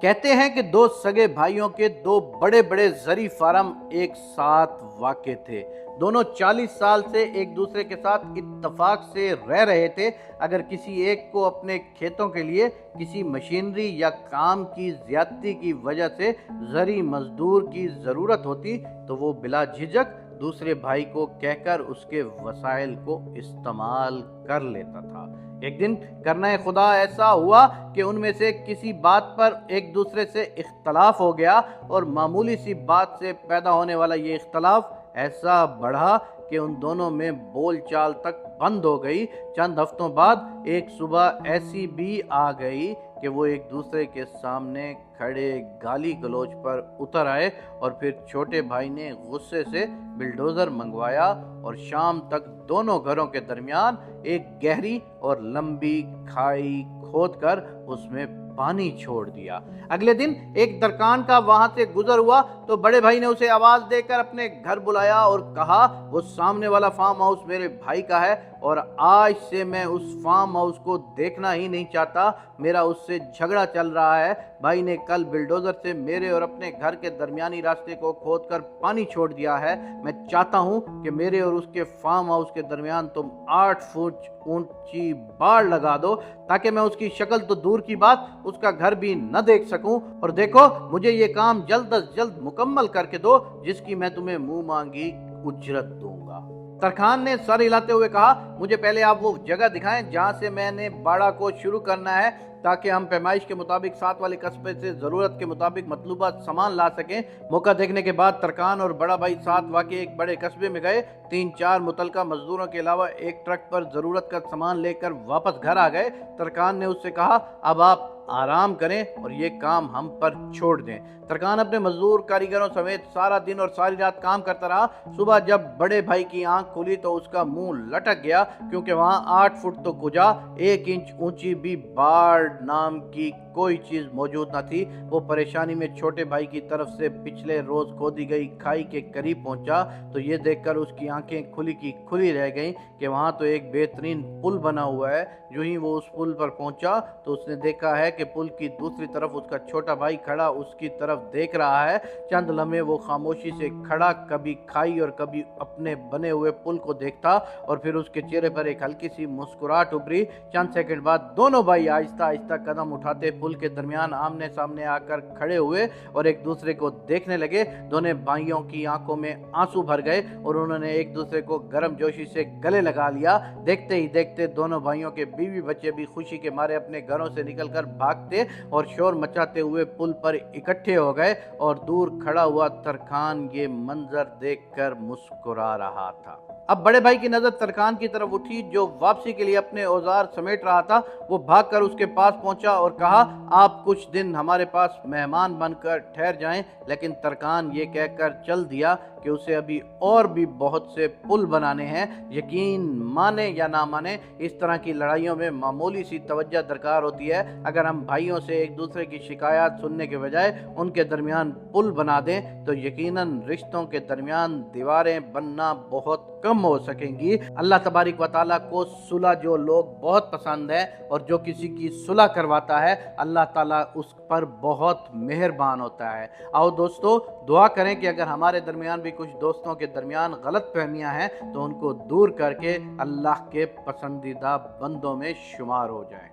کہتے ہیں کہ دو سگے بھائیوں کے دو بڑے بڑے زرعی فارم ایک ساتھ واقع تھے۔ دونوں 40 سال سے ایک دوسرے کے ساتھ اتفاق سے رہ رہے تھے۔ اگر کسی ایک کو اپنے کھیتوں کے لیے کسی مشینری یا کام کی زیادتی کی وجہ سے زرعی مزدور کی ضرورت ہوتی تو وہ بلا جھجک دوسرے بھائی کو کہہ کر اس کے وسائل کو استعمال کر لیتا تھا۔ ایک دن کرنا خدا ایسا ہوا کہ ان میں سے کسی بات پر ایک دوسرے سے اختلاف ہو گیا اور معمولی سی بات سے پیدا ہونے والا یہ اختلاف ایسا بڑھا کہ ان دونوں میں بول چال تک بند ہو گئی۔ چند ہفتوں بعد ایک صبح ایسی بھی آ گئی کہ وہ ایک دوسرے کے سامنے کھڑے گالی گلوچ پر اتر آئے اور پھر چھوٹے بھائی نے غصے سے بلڈوزر منگوایا اور شام تک دونوں گھروں کے درمیان ایک گہری اور لمبی کھائی کھود کر اس میں پانی چھوڑ دیا۔ اگلے دن ایک ترکان کا وہاں سے گزر ہوا تو بڑے بھائی نے اسے آواز دے کر اپنے گھر بلایا اور کہا وہ سامنے والا فارم ہاؤس میرے بھائی کا ہے اور آج سے میں اس فارم ہاؤس کو دیکھنا ہی نہیں چاہتا، میرا اس سے جھگڑا چل رہا ہے۔ بھائی نے کل بلڈوزر سے میرے اور اپنے گھر کے درمیانی راستے کو کھود کر پانی چھوڑ دیا ہے۔ میں چاہتا ہوں کہ میرے اور اس کے فارم ہاؤس کے درمیان تم 8 فٹ اونچی باڑ لگا دو تاکہ میں اس کی شکل تو دور کی بات اس کا گھر بھی نہ دیکھ سکوں، اور دیکھو مجھے یہ کام جلد از جلد مکمل کر کے دو جس کی میں تمہیں منہ مانگی اجرت دوں گا۔ ترکھان نے سر ہلاتے ہوئے کہا مجھے پہلے آپ وہ جگہ دکھائیں جہاں سے میں نے باڑہ کو شروع کرنا ہے تاکہ ہم پیمائش کے مطابق ساتھ والے قصبے سے ضرورت کے مطابق مطلوبہ سامان لا سکیں۔ موقع دیکھنے کے بعد ترکان اور بڑا بھائی ساتھ واقع ایک بڑے قصبے میں گئے۔ 3-4 متعلقہ مزدوروں کے علاوہ ایک ٹرک پر ضرورت کا سامان لے کر واپس گھر آ گئے۔ ترکان نے اس سے کہا اب آپ آرام کریں اور یہ کام ہم پر چھوڑ دیں۔ ترکان اپنے مزدور کاریگروں سمیت سارا دن اور ساری رات کام کرتا رہا۔ صبح جب بڑے بھائی کی آنکھ کھلی تو اس کا منہ لٹک گیا کیونکہ وہاں 8 فٹ تو کجا 1 انچ اونچی بھی باڑ نام کی کوئی چیز موجود نہ تھی۔ وہ پریشانی میں چھوٹے بھائی کی طرف سے پچھلے روز کھودی گئی کھائی کے قریب پہنچا تو یہ دیکھ کر اس کی آنکھیں کھلی کی کھلی رہ گئیں کہ وہاں تو ایک بہترین پل بنا ہوا ہے۔ جو ہی وہ اس پل پر پہنچا تو اس نے دیکھا ہے کہ پل کی دوسری طرف اس کا چھوٹا بھائی کھڑا اس کی طرف دیکھ رہا ہے۔ چند لمحے وہ خاموشی سے کھڑا کبھی کھائی اور کبھی اپنے بنے ہوئے پل کو دیکھتا اور پھر اس کے چہرے پر ایک ہلکی سی مسکراہٹ ابھری۔ چند سیکنڈ بعد دونوں بھائی آہستہ آہستہ قدم اٹھاتے پل کے درمیان آمنے سامنے آ کر کھڑے ہوئے اور ایک دوسرے کو دیکھنے لگے۔ دونوں بھائیوں کی آنکھوں میں آنسو بھر گئے اور انہوں نے ایک دوسرے کو گرم جوشی سے گلے لگا لیا۔ دیکھتے ہی دیکھتے دونوں بھائیوں کے بیوی بچے بھی خوشی کے مارے اپنے گھروں سے نکل کر بھاگتے اور شور مچاتے ہوئے پل پر اکٹھے ہو گئے اور دور کھڑا ہوا ترکان یہ منظر دیکھ کر مسکرا رہا تھا۔ اب بڑے بھائی کی نظر ترکان کی طرف اٹھی جو واپسی کے لیے اپنے اوزار سمیٹ رہا تھا۔ وہ بھاگ کر اس کے پاس پہنچا اور کہا آپ کچھ دن ہمارے پاس مہمان بن کر ٹھہر جائیں، لیکن ترکان یہ کہہ کر چل دیا کہ اسے ابھی اور بھی بہت سے پل بنانے ہیں۔ یقین مانے یا نہ مانے اس طرح کی لڑائیوں میں معمولی سی توجہ درکار ہوتی ہے۔ اگر ہم بھائیوں سے ایک دوسرے کی شکایات سننے کے بجائے ان کے درمیان پل بنا دیں تو یقیناً رشتوں کے درمیان دیواریں بننا بہت کم ہو سکیں گی۔ اللہ تبارک و تعالیٰ کو صلح جو لوگ بہت پسند ہے اور جو کسی کی صلح کرواتا ہے اللہ تعالیٰ اس پر بہت مہربان ہوتا ہے۔ آؤ دوستو دعا کریں کہ اگر ہمارے درمیان بھی کچھ دوستوں کے درمیان غلط فہمیاں ہیں تو ان کو دور کر کے اللہ کے پسندیدہ بندوں میں شمار ہو جائیں۔